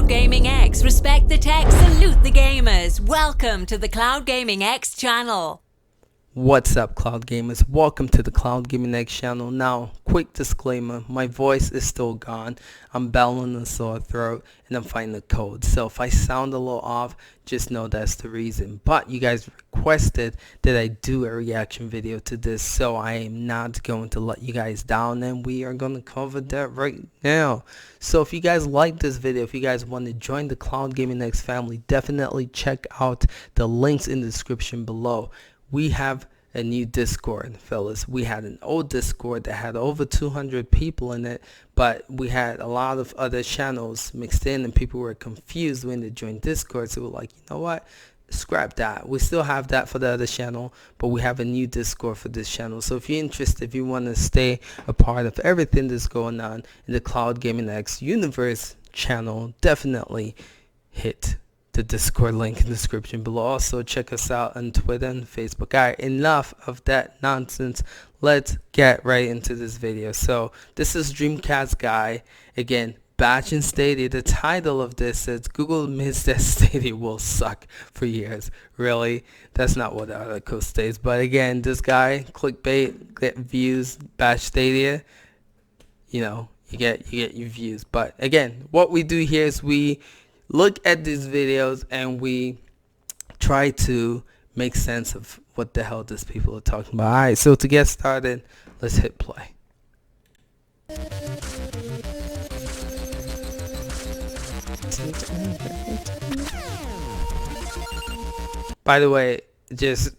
Cloud Gaming X. Respect the tech, salute the gamers. Welcome to the Cloud Gaming X channel. What's up, Cloud Gamers? Welcome to the Cloud Gaming X channel. Now, quick disclaimer, my voice is still gone. I'm battling a sore throat and I'm fighting a cold. So if I sound a little off, just know that's the reason. But you guys requested that I do a reaction video to this, so I am not going to let you guys down, and we are going to cover that right now. So if you guys like this video, if you guys want to join the Cloud Gaming X family, definitely check out the links in the description below. We have a new Discord, fellas. We had an old Discord that had over 200 people in it, but we had a lot of other channels mixed in, and people were confused when they joined Discord. So we're like, you know what? Scrap that. We still have that for the other channel, but we have a new Discord for this channel. So if you're interested, if you want to stay a part of everything that's going on in the Cloud Gaming X universe channel, definitely hit the Discord link in the description below. Also check us out on Twitter and Facebook. Alright, enough of that nonsense. Let's get right into this video. So this is DreamcastGuy again, bashing Stadia. The title of this says Google admits that Stadia will suck for years. Really? That's not what the article states. But again, this guy, clickbait, get views, bash Stadia. You know, you get your views. But again, what we do here is we look at these videos and we try to make sense of what the hell these people are talking about. Alright, so to get started, let's hit play. By the way, just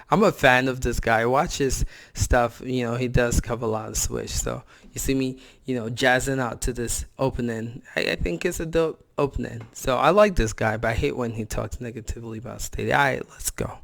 I'm a fan of this guy. I watch his stuff, you know, he does cover a lot of Switch. So you see me, you know, jazzing out to this opening. I think it's a dope opening. So I like this guy, but I hate when he talks negatively about Stadia. Alright, let's go.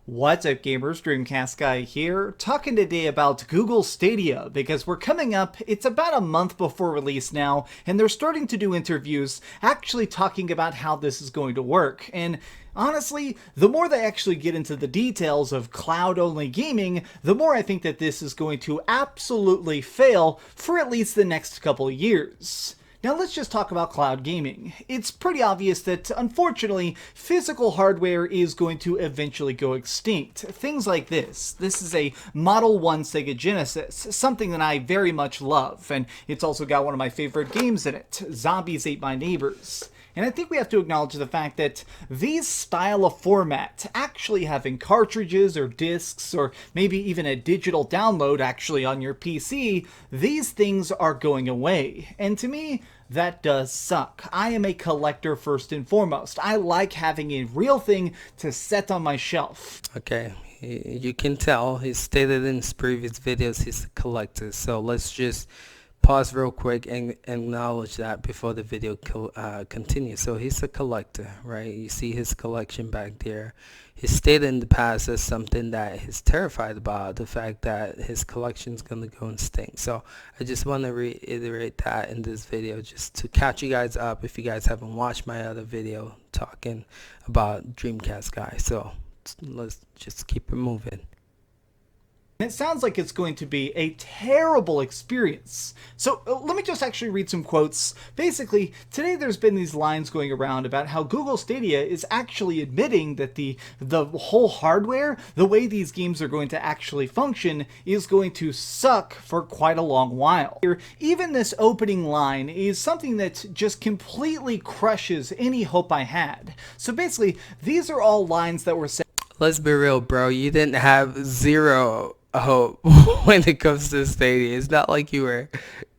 What's up, gamers? DreamcastGuy here, talking today about Google Stadia, because we're coming up, it's about a month before release now, and they're starting to do interviews actually talking about how this is going to work. And honestly, the more they actually get into the details of cloud-only gaming, the more I think that this is going to absolutely fail for at least the next couple of years. Now let's just talk about cloud gaming. It's pretty obvious that, unfortunately, physical hardware is going to eventually go extinct. Things like this. This is a Model 1 Sega Genesis, something that I very much love, and it's also got one of my favorite games in it, Zombies Ate My Neighbors. And I think we have to acknowledge the fact that these style of format, actually having cartridges or discs or maybe even a digital download actually on your PC, these things are going away. And to me, that does suck. I am a collector first and foremost. I like having a real thing to set on my shelf. Okay, you can tell he stated in his previous videos he's a collector. So let's just pause real quick and acknowledge that before the video continues. So he's a collector, right? You see his collection back there. He stated in the past as something that he's terrified about, the fact that his collection is going to go extinct. So I just want to reiterate that in this video just to catch you guys up if you guys haven't watched my other video talking about DreamcastGuy. So let's just keep it moving. It sounds like it's going to be a terrible experience. So let me just actually read some quotes. Basically, today there's been these lines going around about how Google Stadia is actually admitting that the whole hardware, the way these games are going to actually function, is going to suck for quite a long while. Even this opening line is something that just completely crushes any hope I had. So basically, these are all lines that were said. Let's be real, bro. You didn't have zero hope when it comes to Stadia. It's not like you were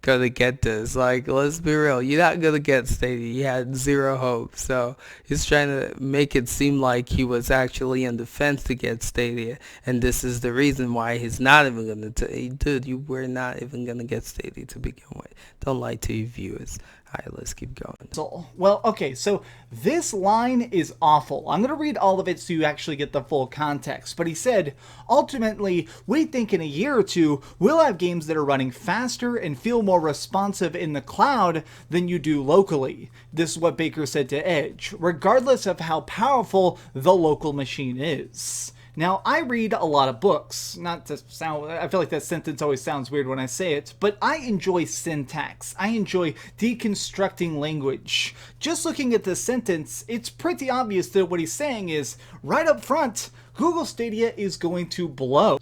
gonna get this. Like, let's be real, you're not gonna get Stadia. You had zero hope. So he's trying to make it seem like he was actually on the fence to get Stadia, and this is the reason why he's not even gonna dude, you were not even gonna get Stadia to begin with. Don't lie to your viewers. Alright, let's keep going. Well, okay, so this line is awful. I'm going to read all of it so you actually get the full context. But he said, ultimately, we think in a year or two, we'll have games that are running faster and feel more responsive in the cloud than you do locally. This is what Baker said to Edge, regardless of how powerful the local machine is. Now, I read a lot of books, not to sound, I feel like that sentence always sounds weird when I say it, but I enjoy syntax. I enjoy deconstructing language. Just looking at this sentence, it's pretty obvious that what he's saying is, right up front, Google Stadia is going to blow.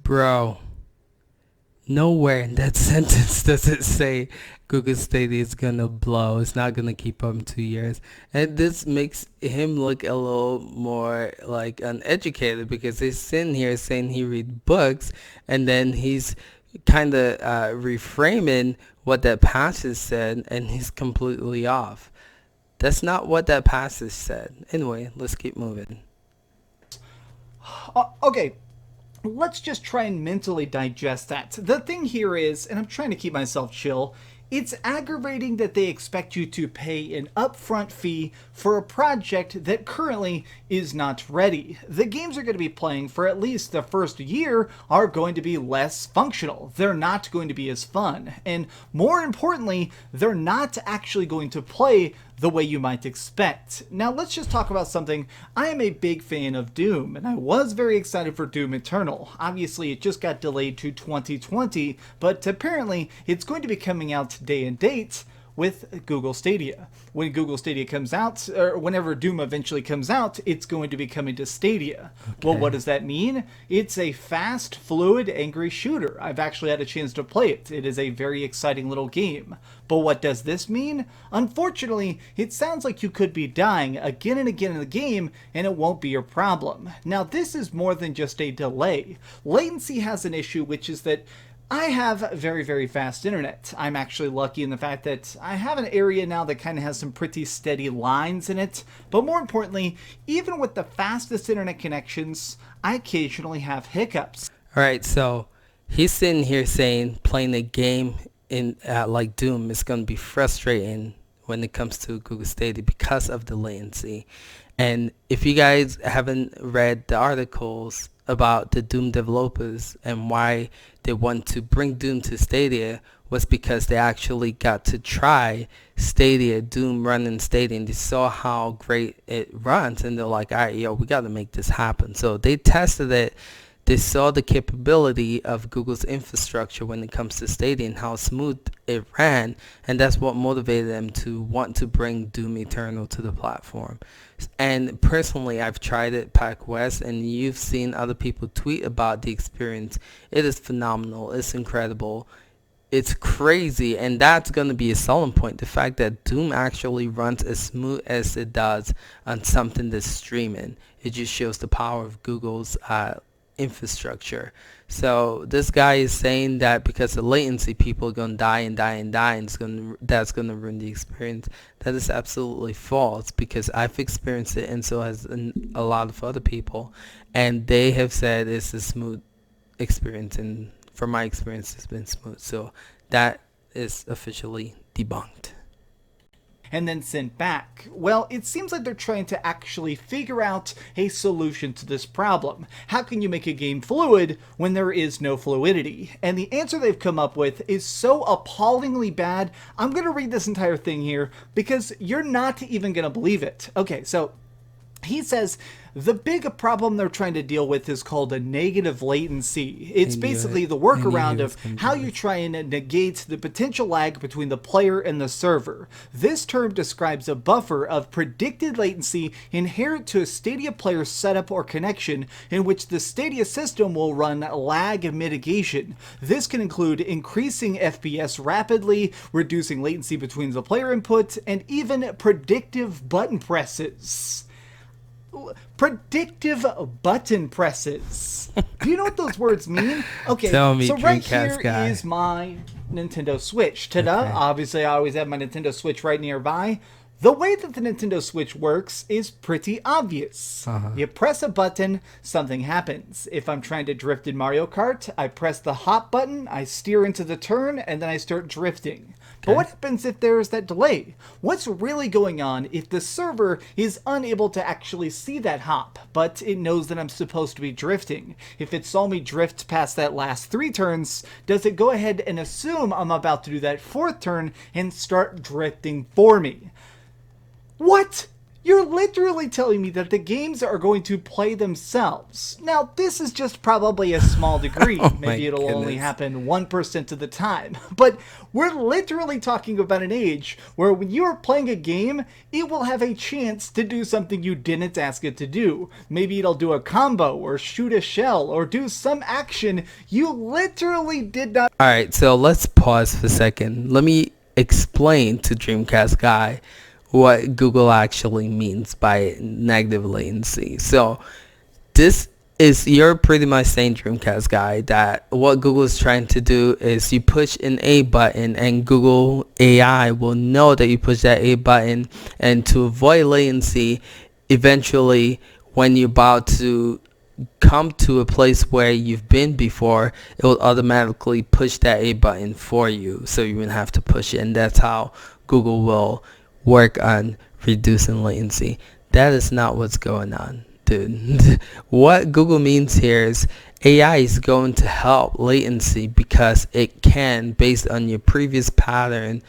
Bro, nowhere in that sentence does it say Google Stadia is gonna blow. It's not gonna keep up in 2 years. And this makes him look a little more like uneducated, because he's sitting here saying he read books, and then he's kind of reframing what that passage said, and he's completely off. That's not what that passage said. Anyway, let's keep moving. Okay, let's just try and mentally digest that. The thing here is, and I'm trying to keep myself chill, it's aggravating that they expect you to pay an upfront fee for a project that currently is not ready. The games are going to be playing for at least the first year are going to be less functional. They're not going to be as fun. And more importantly, they're not actually going to play the way you might expect. Now let's just talk about something. I am a big fan of Doom, and I was very excited for Doom Eternal. Obviously it just got delayed to 2020, but apparently it's going to be coming out day and date with Google Stadia. When Google Stadia comes out, or whenever Doom eventually comes out, it's going to be coming to Stadia. Okay. Well, what does that mean? It's a fast, fluid, angry shooter. I've actually had a chance to play it. It is a very exciting little game. But what does this mean? Unfortunately, it sounds like you could be dying again and again in the game, and it won't be your problem. Now, this is more than just a delay. Latency has an issue, which is that I have very, very fast internet. I'm actually lucky in the fact that I have an area now that kind of has some pretty steady lines in it. But more importantly, even with the fastest internet connections, I occasionally have hiccups. All right, so he's sitting here saying playing a game in like Doom is going to be frustrating when it comes to Google Stadia because of the latency. And if you guys haven't read the articles about the Doom developers and why they want to bring Doom to Stadia, was because they actually got to try Stadia, Doom running Stadia, and they saw how great it runs, and they're like, all right, yo, we got to make this happen. So they tested it. They saw the capability of Google's infrastructure when it comes to Stadia and how smooth it ran, and that's what motivated them to want to bring Doom Eternal to the platform. And personally, I've tried it, Pac West, and you've seen other people tweet about the experience. It is phenomenal. It's incredible. It's crazy, and that's going to be a selling point. The fact that Doom actually runs as smooth as it does on something that's streaming. It just shows the power of Google's infrastructure. So this guy is saying that because of latency, people are gonna die and die and die, and that's gonna ruin the experience. That is absolutely false, because I've experienced it, and so has a lot of other people, and they have said it's a smooth experience, and from my experience, it's been smooth. So that is officially debunked. And then sent back. Well, it seems like they're trying to actually figure out a solution to this problem. How can you make a game fluid when there is no fluidity? And the answer they've come up with is so appallingly bad. I'm going to read this entire thing here because you're not even going to believe it. Okay, so he says the big problem they're trying to deal with is called a negative latency. It's basically the workaround of how you try and negate the potential lag between the player and the server. This term describes a buffer of predicted latency inherent to a Stadia player setup or connection in which the Stadia system will run lag mitigation. This can include increasing FPS rapidly, reducing latency between the player input, and even predictive button presses. Predictive button presses. Do you know what those words mean? Okay, tell me, so right here DreamcastGuy. is my Nintendo Switch. Ta-da! Okay. Obviously, I always have my Nintendo Switch right nearby. The way that the Nintendo Switch works is pretty obvious. You press a button, something happens. If I'm trying to drift in Mario Kart, I press the hop button, I steer into the turn, and then I start drifting. But what happens if there is that delay? What's really going on if the server is unable to actually see that hop, but it knows that I'm supposed to be drifting? If it saw me drift past that last 3 turns, does it go ahead and assume I'm about to do that 4th turn and start drifting for me? What? You're literally telling me that the games are going to play themselves. Now, this is just probably a small degree. Oh my Maybe it'll only goodness. happen 1% of the time. But we're literally talking about an age where when you are playing a game, it will have a chance to do something you didn't ask it to do. Maybe it'll do a combo or shoot a shell or do some action you literally did not. Alright, so let's pause for a second. Let me explain to Dreamcast Guy what Google actually means by negative latency. So this is, you're pretty much saying, Dreamcast Guy, that what Google is trying to do is you push an A button and Google AI will know that you push that A button, and to avoid latency, eventually when you're about to come to a place where you've been before, it will automatically push that A button for you, so you won't have to push it. And that's how Google will work on reducing latency. That is not what's going on, dude. What Google means here is AI is going to help latency because it can, based on your previous pattern,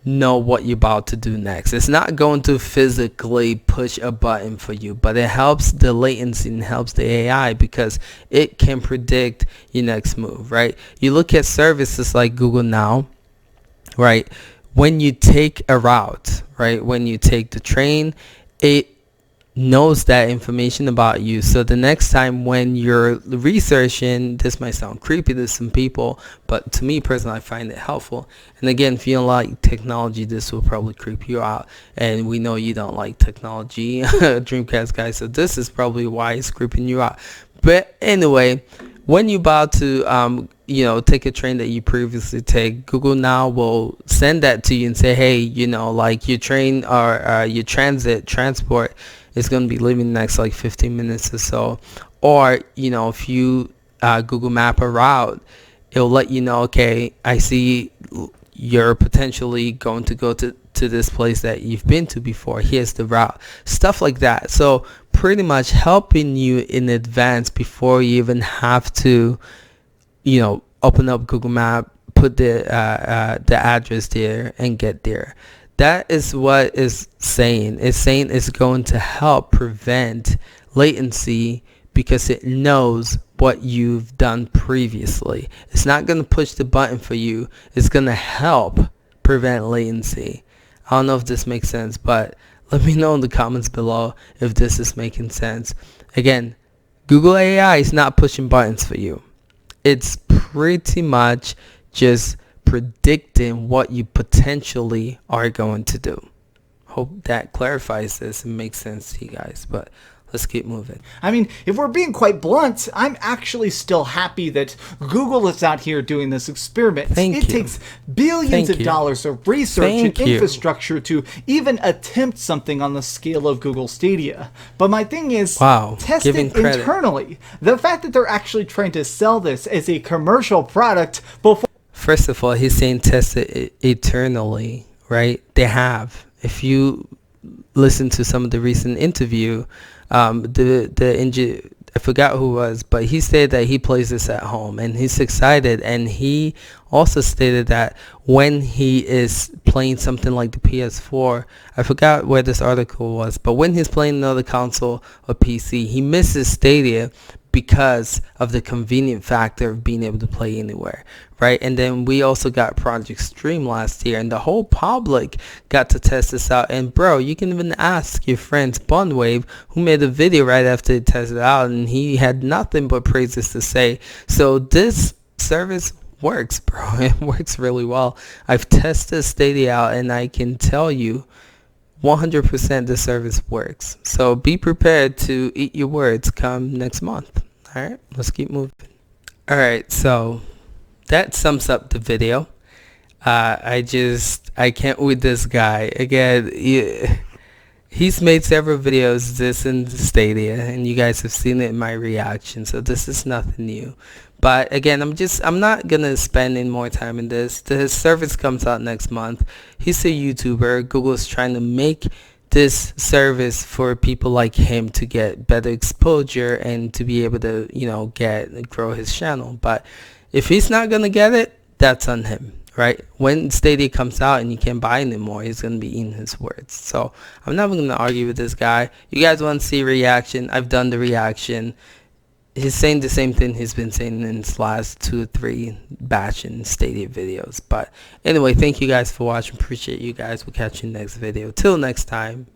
know what you're about to do next. It's not going to physically push a button for you, but it helps the latency and helps the AI because it can predict your next move, right? You look at services like Google Now, right? When you take a route, right? When you take the train, it knows that information about you. So the next time when you're researching, this might sound creepy to some people, but to me personally, I find it helpful. And again, if you don't like technology, this will probably creep you out. And we know you don't like technology, Dreamcast guy. So this is probably why it's creeping you out. But anyway, when you're about to take a train that you previously take, Google Now will send that to you and say, hey, like your train or your transport is going to be leaving the next like 15 minutes or so. Or if you Google map a route, it'll let you know, okay, I see you're potentially going to go to this place that you've been to before. Here's the route, stuff like that. So pretty much helping you in advance before you even have to open up Google Map, put the address there and get there. That is what it's saying. It's saying it's going to help prevent latency because it knows what you've done previously. It's not going to push the button for you. It's going to help prevent latency. I don't know if this makes sense, but let me know in the comments below if this is making sense. Again, Google AI is not pushing buttons for you. It's pretty much just predicting what you potentially are going to do. Hope that clarifies this and makes sense to you guys, but let's keep moving. I mean, if we're being quite blunt, I'm actually still happy that Google is out here doing this experiment. It takes billions of dollars of research and infrastructure to even attempt something on the scale of Google Stadia. But my thing is, test it internally. The fact that they're actually trying to sell this as a commercial product before... First of all, he's saying test it eternally, right? They have. If you listen to some of the recent interview, I forgot who it was, but he said that he plays this at home and he's excited. And he also stated that when he is playing something like the PS4, I forgot where this article was, but when he's playing another console or PC, he misses Stadia because of the convenient factor of being able to play anywhere, right? And then we also got Project Stream last year, and the whole public got to test this out. And bro, you can even ask your friend Bundwave, who made a video right after he tested it out, and he had nothing but praises to say. So this service works, bro. It works really well. I've tested Stadia out, and I can tell you 100% the service works. So be prepared to eat your words come next month. Alright, let's keep moving. Alright, so that sums up the video. I can't with this guy. Again, he's made several videos this in Stadia, and you guys have seen it in my reaction, so this is nothing new. But again, I'm not gonna spend any more time in this. The service comes out next month. He's a YouTuber. Google's trying to make this service for people like him to get better exposure and to be able to, grow his channel. But if he's not gonna get it, that's on him. right? When Stadia comes out and you can't buy it anymore, he's going to be eating his words. So I'm not going to argue with this guy. You guys want to see a reaction? I've done the reaction. He's saying the same thing he's been saying in his last 2 or 3 batch and Stadia videos. But anyway, thank you guys for watching. Appreciate you guys. We'll catch you next video. Till next time.